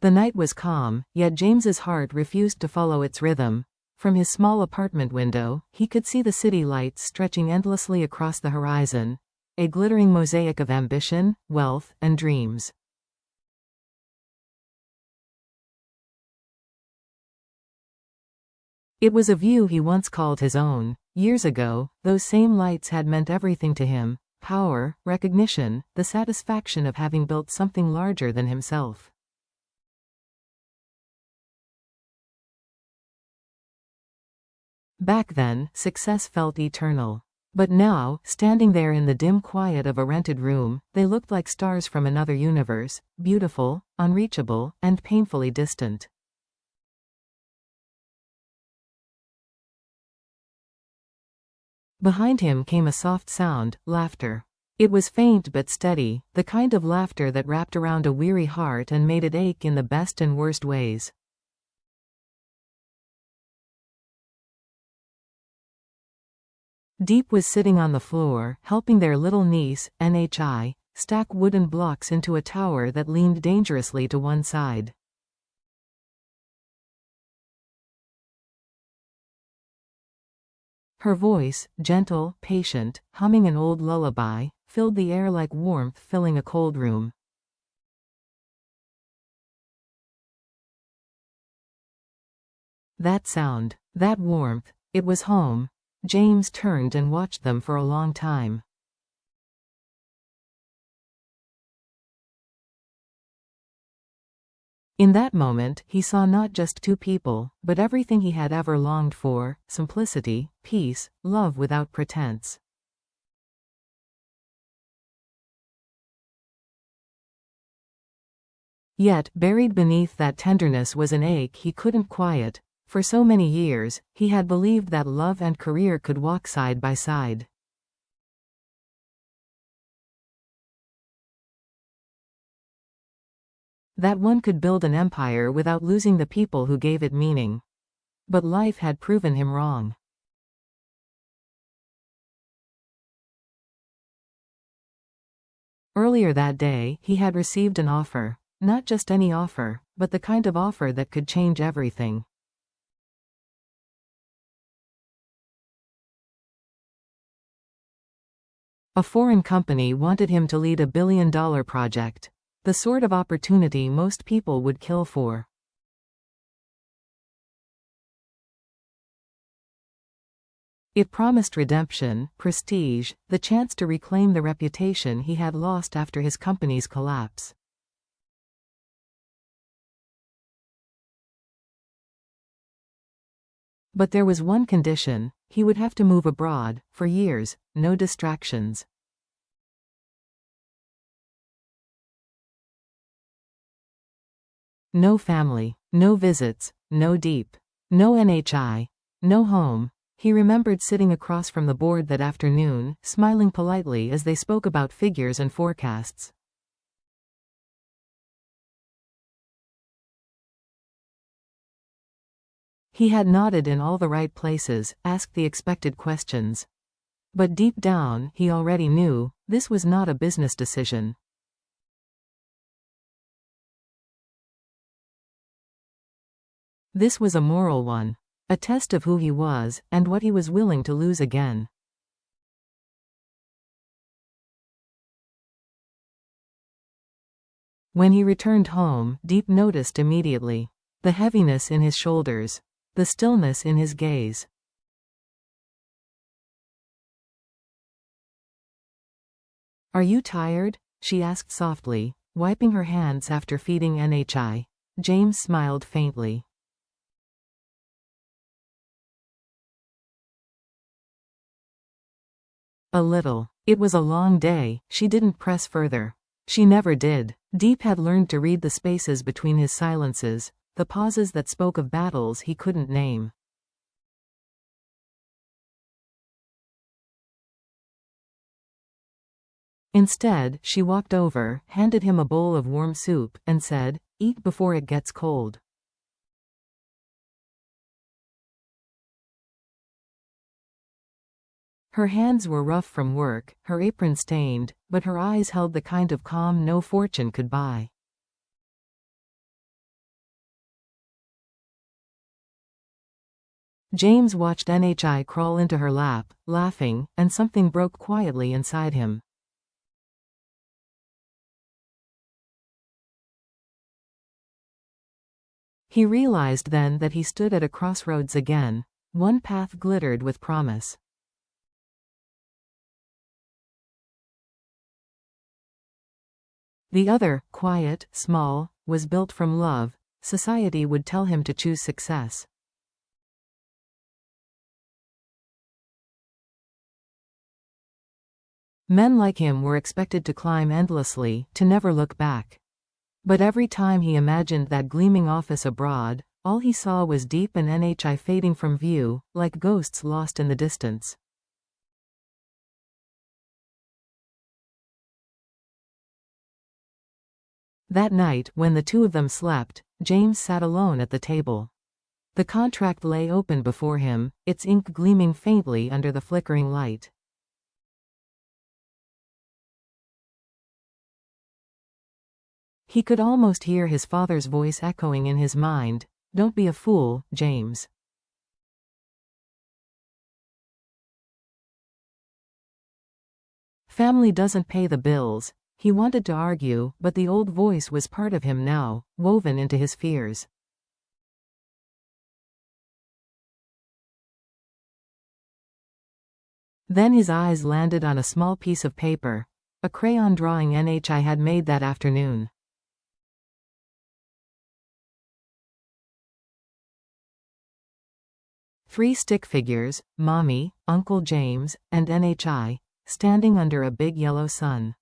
The night was calm, yet James's heart refused to follow its rhythm. From his small apartment window, he could see the city lights stretching endlessly across the horizon, a glittering mosaic of ambition, wealth, and dreams. It was a view he once called his own. Years ago, those same lights had meant everything to him: power, recognition, the satisfaction of having built something larger than himself. Back then, success felt eternal. But now, standing there in the dim quiet of a rented room, they looked like stars from another universe, beautiful, unreachable, and painfully distant. Behind him came a soft sound: laughter. It was faint but steady, the kind of laughter that wrapped around a weary heart and made it ache in the best and worst ways. Diep was sitting on the floor, helping their little niece, Nhi, stack wooden blocks into a tower that leaned dangerously to one side. Her voice, gentle, patient, humming an old lullaby, filled the air like warmth filling a cold room. That sound, that warmth, it was home. James turned and watched them for a long time. In that moment, he saw not just two people, but everything he had ever longed for: simplicity, peace, love without pretense. Yet, buried beneath that tenderness was an ache he couldn't quiet. For so many years, he had believed that love and career could walk side by side. That one could build an empire without losing the people who gave it meaning. But life had proven him wrong. Earlier that day, he had received an offer. Not just any offer, but the kind of offer that could change everything. A foreign company wanted him to lead a billion-dollar project. The sort of opportunity most people would kill for. It promised redemption, prestige, the chance to reclaim the reputation he had lost after his company's collapse. But there was one condition: he would have to move abroad, for years, no distractions. No family, no visits, no Diep, no Nhi, no home. He remembered sitting across from the board that afternoon, smiling politely as they spoke about figures and forecasts. He had nodded in all the right places, asked the expected questions. But deep down, he already knew, this was not a business decision. This was a moral one. A test of who he was, and what he was willing to lose again. When he returned home, Diep noticed immediately the heaviness in his shoulders, the stillness in his gaze. "Are you tired?" she asked softly, wiping her hands after feeding Nhi. James smiled faintly. A little. It was a long day. She didn't press further. She never did. Diep had learned to read the spaces between his silences, the pauses that spoke of battles he couldn't name. Instead, she walked over, handed him a bowl of warm soup, and said, "Eat before it gets cold." Her hands were rough from work, her apron stained, but her eyes held the kind of calm no fortune could buy. James watched Nhi crawl into her lap, laughing, and something broke quietly inside him. He realized then that he stood at a crossroads again. One path glittered with promise. The other, quiet, small, was built from love. Society would tell him to choose success. Men like him were expected to climb endlessly, to never look back. But every time he imagined that gleaming office abroad, all he saw was Diep and Nhi fading from view, like ghosts lost in the distance. That night, when the two of them slept, James sat alone at the table. The contract lay open before him, its ink gleaming faintly under the flickering light. He could almost hear his father's voice echoing in his mind. "Don't be a fool, James. Family doesn't pay the bills." He wanted to argue, but the old voice was part of him now, woven into his fears. Then his eyes landed on a small piece of paper, a crayon drawing Nhi had made that afternoon. Three stick figures, Mommy, Uncle James, and Nhi, standing under a big yellow sun.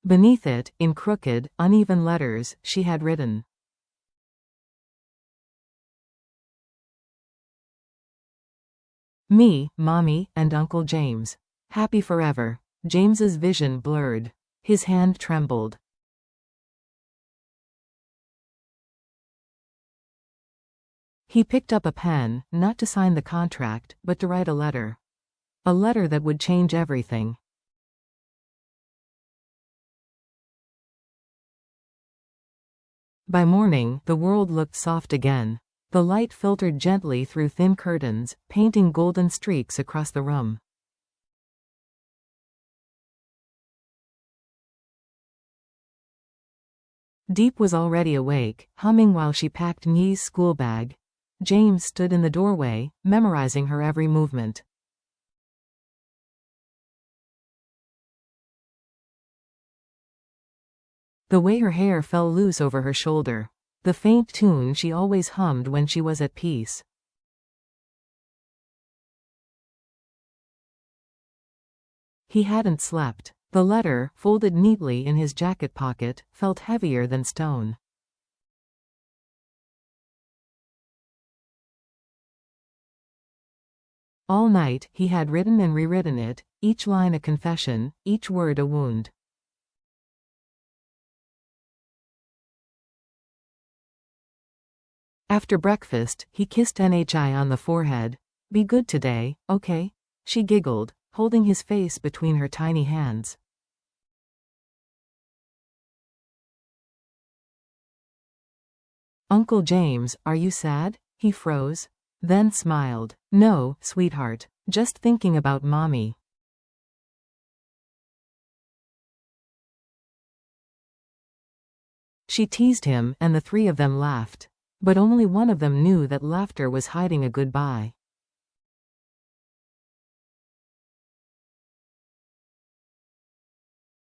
Beneath it, in crooked, uneven letters, she had written, "Me, Mommy, and Uncle James. Happy forever." James's vision blurred. His hand trembled. He picked up a pen, not to sign the contract, but to write a letter. A letter that would change everything. By morning, the world looked soft again. The light filtered gently through thin curtains, painting golden streaks across the room. Diep was already awake, humming while she packed Nhi's school bag. James stood in the doorway, memorizing her every movement. The way her hair fell loose over her shoulder. The faint tune she always hummed when she was at peace. He hadn't slept. The letter, folded neatly in his jacket pocket, felt heavier than stone. All night, he had written and rewritten it, each line a confession, each word a wound. After breakfast, he kissed Nhi on the forehead. "Be good today, okay?" She giggled, holding his face between her tiny hands. "Uncle James, are you sad?" He froze, then smiled. "No, sweetheart. Just thinking about Mommy." She teased him, and the three of them laughed. But only one of them knew that laughter was hiding a goodbye.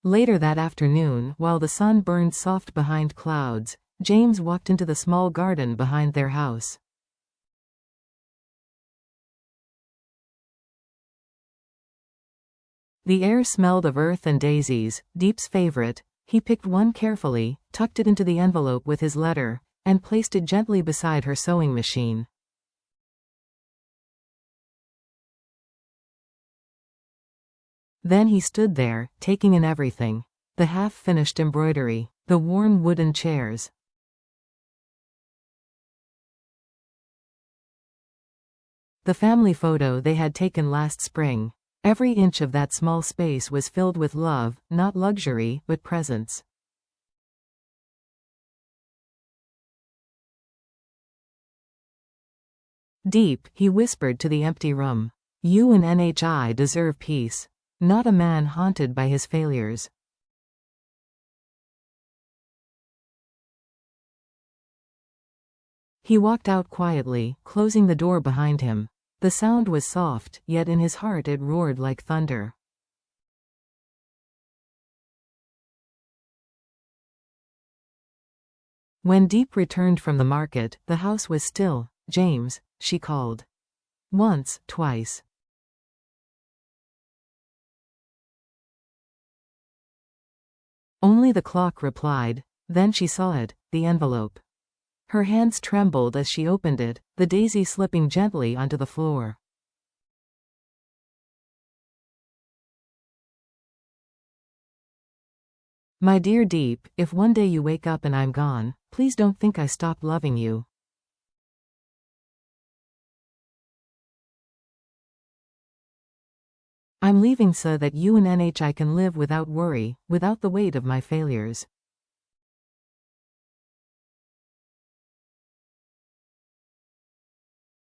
Later that afternoon, while the sun burned soft behind clouds, James walked into the small garden behind their house. The air smelled of earth and daisies, Diep's favorite. He picked one carefully, tucked it into the envelope with his letter, and placed it gently beside her sewing machine. Then he stood there, taking in everything. The half-finished embroidery, the worn wooden chairs. The family photo they had taken last spring. Every inch of that small space was filled with love, not luxury, but presence. Diep, he whispered to the empty room. You and Nhi deserve peace. Not a man haunted by his failures. He walked out quietly, closing the door behind him. The sound was soft, yet in his heart it roared like thunder. When Diep returned from the market, the house was still. James, she called. Once, twice. Only the clock replied. Then she saw it, the envelope. Her hands trembled as she opened it, the daisy slipping gently onto the floor. My dear Diep, if one day you wake up and I'm gone, please don't think I stopped loving you. I'm leaving so that you and Nhi can live without worry, without the weight of my failures.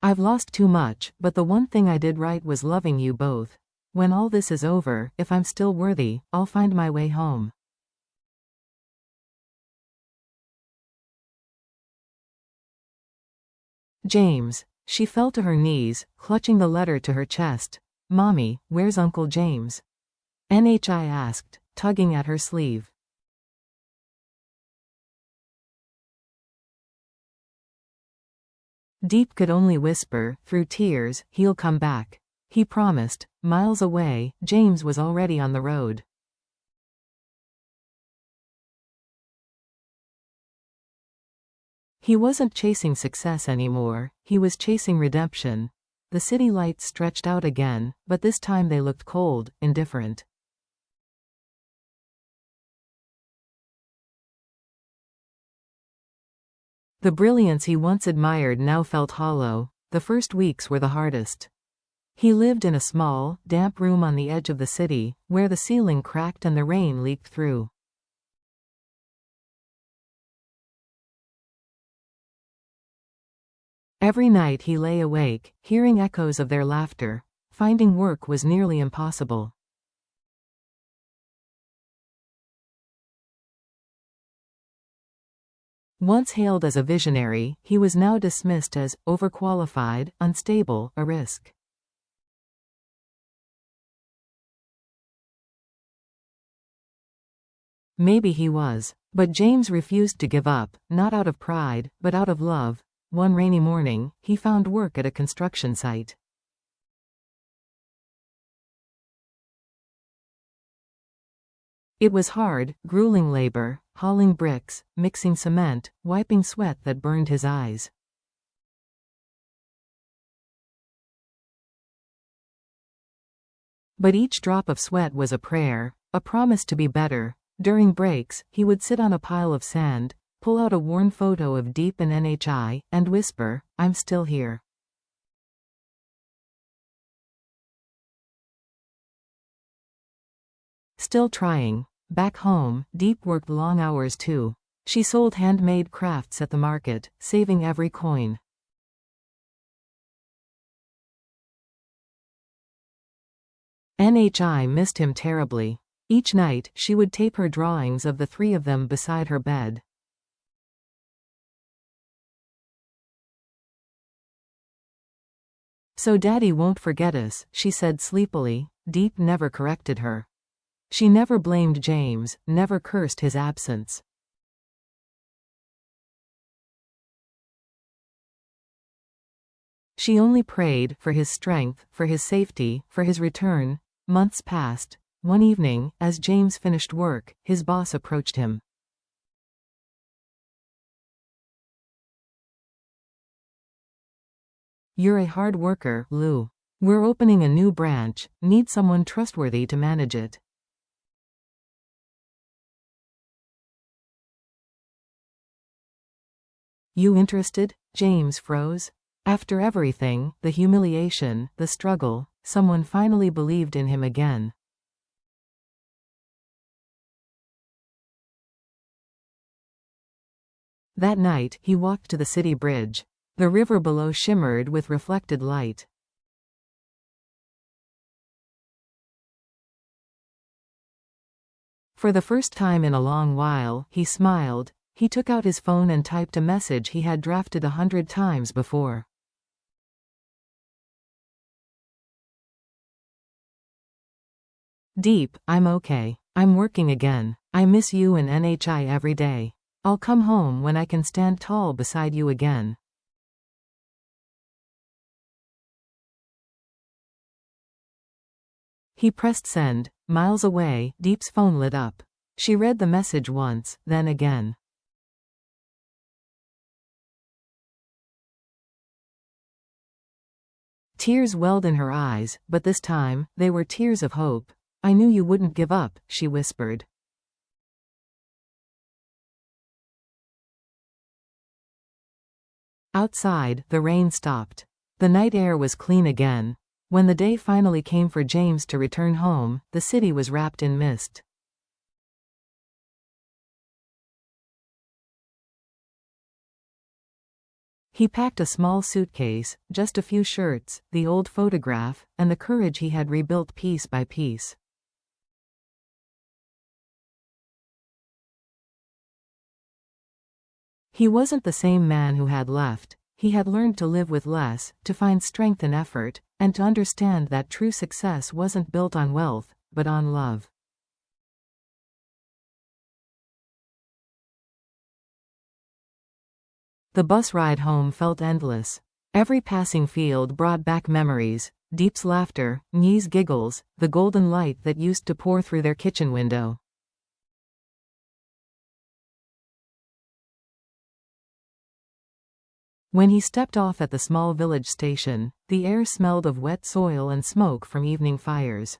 I've lost too much, but the one thing I did right was loving you both. When all this is over, if I'm still worthy, I'll find my way home. James. She fell to her knees, clutching the letter to her chest. Mommy, where's Uncle James? Nhi asked, tugging at her sleeve. Diep could only whisper, through tears, he'll come back. He promised. Miles away, James was already on the road. He wasn't chasing success anymore, he was chasing redemption. The city lights stretched out again, but this time they looked cold, indifferent. The brilliance he once admired now felt hollow. The first weeks were the hardest. He lived in a small, damp room on the edge of the city, where the ceiling cracked and the rain leaked through. Every night he lay awake, hearing echoes of their laughter. Finding work was nearly impossible. Once hailed as a visionary, he was now dismissed as overqualified, unstable, a risk. Maybe he was. But James refused to give up, not out of pride, but out of love. One rainy morning, he found work at a construction site. It was hard, grueling labor, hauling bricks, mixing cement, wiping sweat that burned his eyes. But each drop of sweat was a prayer, a promise to be better. During breaks, he would sit on a pile of sand, pull out a worn photo of Diep and Nhi, and whisper, I'm still here. Still trying. Back home, Diep worked long hours too. She sold handmade crafts at the market, saving every coin. Nhi missed him terribly. Each night, she would tape her drawings of the three of them beside her bed. So Daddy won't forget us, she said sleepily. Diep never corrected her. She never blamed James, never cursed his absence. She only prayed for his strength, for his safety, for his return. Months passed. One evening, as James finished work, his boss approached him. You're a hard worker, Lou. We're opening a new branch, need someone trustworthy to manage it. You interested? James froze. After everything, the humiliation, the struggle, someone finally believed in him again. That night, he walked to the city bridge. The river below shimmered with reflected light. For the first time in a long while, he smiled. He took out his phone and typed a message he had drafted 100 times before. Diep, I'm okay. I'm working again. I miss you and Nhi every day. I'll come home when I can stand tall beside you again. He pressed send. Miles away, Diep's phone lit up. She read the message once, then again. Tears welled in her eyes, but this time, they were tears of hope. I knew you wouldn't give up, she whispered. Outside, the rain stopped. The night air was clean again. When the day finally came for James to return home, the city was wrapped in mist. He packed a small suitcase, just a few shirts, the old photograph, and the courage he had rebuilt piece by piece. He wasn't the same man who had left. He had learned to live with less, to find strength in effort, and to understand that true success wasn't built on wealth, but on love. The bus ride home felt endless. Every passing field brought back memories: Diep's laughter, Nhi's giggles, the golden light that used to pour through their kitchen window. When he stepped off at the small village station, the air smelled of wet soil and smoke from evening fires.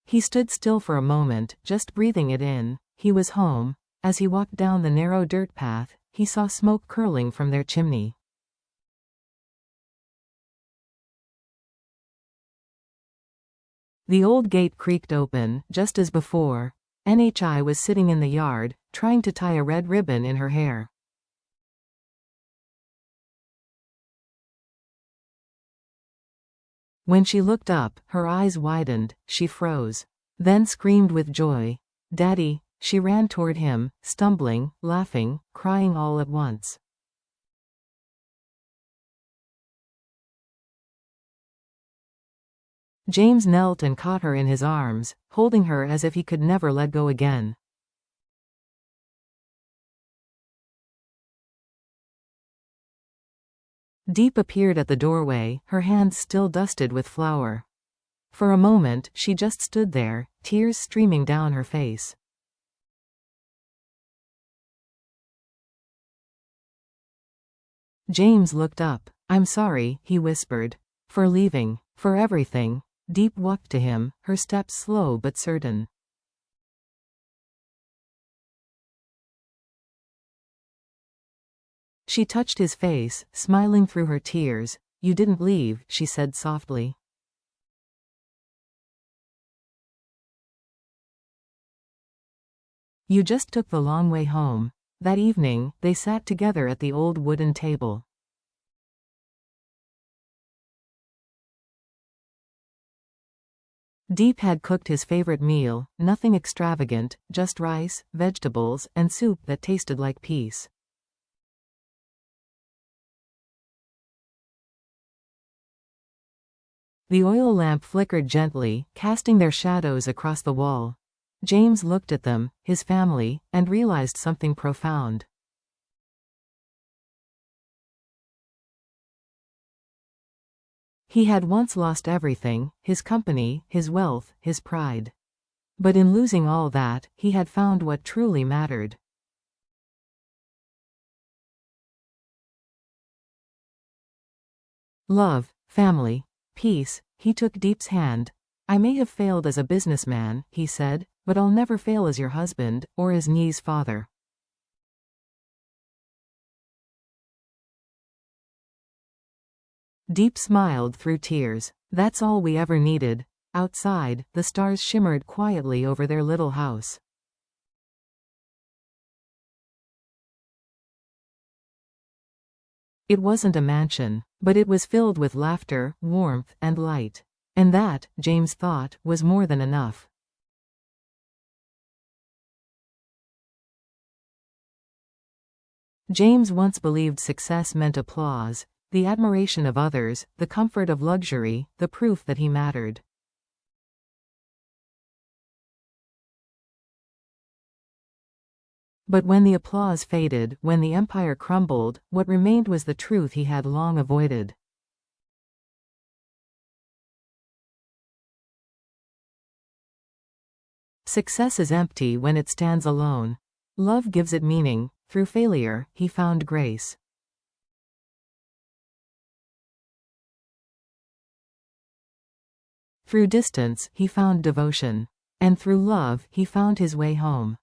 He stood still for a moment, just breathing it in. He was home. As he walked down the narrow dirt path, he saw smoke curling from their chimney. The old gate creaked open, just as before. Nhi was sitting in the yard, trying to tie a red ribbon in her hair. When she looked up, her eyes widened, she froze. Then screamed with joy. Daddy! She ran toward him, stumbling, laughing, crying all at once. James knelt and caught her in his arms, holding her as if he could never let go again. Diep appeared at the doorway, her hands still dusted with flour. For a moment, she just stood there, tears streaming down her face. James looked up. I'm sorry, he whispered. For leaving. For everything. Diep walked to him, her steps slow but certain. She touched his face, smiling through her tears. You didn't leave, she said softly. You just took the long way home. That evening, they sat together at the old wooden table. Diep had cooked his favorite meal, nothing extravagant, just rice, vegetables, and soup that tasted like peace. The oil lamp flickered gently, casting their shadows across the wall. James looked at them, his family, and realized something profound. He had once lost everything: his company, his wealth, his pride. But in losing all that, he had found what truly mattered. Love, family, peace. He took Diep's hand. I may have failed as a businessman, he said, but I'll never fail as your husband, or as Nhi's father. Diep smiled through tears. That's all we ever needed. Outside, the stars shimmered quietly over their little house. It wasn't a mansion, but it was filled with laughter, warmth, and light. And that, James thought, was more than enough. James once believed success meant applause, the admiration of others, the comfort of luxury, the proof that he mattered. But when the applause faded, when the empire crumbled, what remained was the truth he had long avoided. Success is empty when it stands alone. Love gives it meaning. Through failure, he found grace. Through distance, he found devotion. And through love, he found his way home.